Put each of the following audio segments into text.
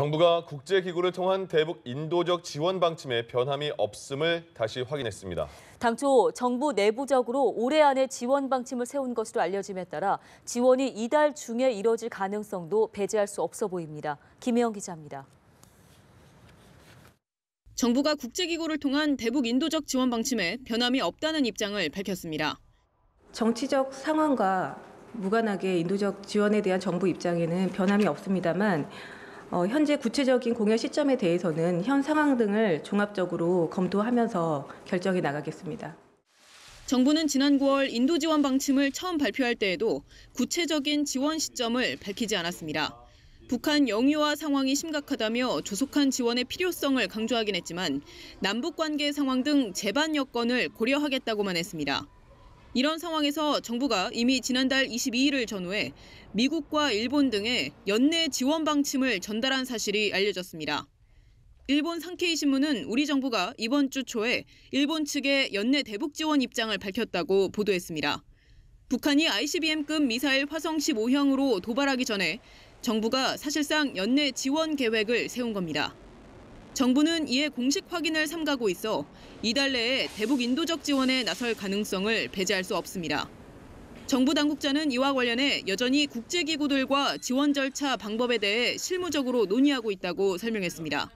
정부가 국제기구를 통한 대북 인도적 지원 방침에 변함이 없음을 다시 확인했습니다. 당초 정부 내부적으로 올해 안에 지원 방침을 세운 것으로 알려짐에 따라 지원이 이달 중에 이뤄질 가능성도 배제할 수 없어 보입니다. 김혜영 기자입니다. 정부가 국제기구를 통한 대북 인도적 지원 방침에 변함이 없다는 입장을 밝혔습니다. 정치적 상황과 무관하게 인도적 지원에 대한 정부 입장에는 변함이 없습니다만 현재 구체적인 공여 시점에 대해서는 현 상황 등을 종합적으로 검토하면서 결정해 나가겠습니다. 정부는 지난 9월 인도 지원 방침을 처음 발표할 때에도 구체적인 지원 시점을 밝히지 않았습니다. 북한 영유아 상황이 심각하다며 조속한 지원의 필요성을 강조하긴 했지만 남북 관계 상황 등 제반 여건을 고려하겠다고만 했습니다. 이런 상황에서 정부가 이미 지난달 22일을 전후해 미국과 일본 등의 연내 지원 방침을 전달한 사실이 알려졌습니다. 일본 산케이 신문은 우리 정부가 이번 주 초에 일본 측의 연내 대북 지원 입장을 밝혔다고 보도했습니다. 북한이 ICBM급 미사일 화성 15형으로 도발하기 전에 정부가 사실상 연내 지원 계획을 세운 겁니다. 정부는 이에 공식 확인을 삼가고 있어 이달 내에 대북 인도적 지원에 나설 가능성을 배제할 수 없습니다. 정부 당국자는 이와 관련해 여전히 국제기구들과 지원 절차 방법에 대해 실무적으로 논의하고 있다고 설명했습니다.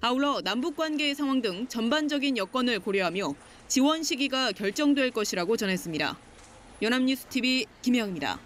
아울러 남북 관계의 상황 등 전반적인 여건을 고려하며 지원 시기가 결정될 것이라고 전했습니다. 연합뉴스TV 김혜영입니다.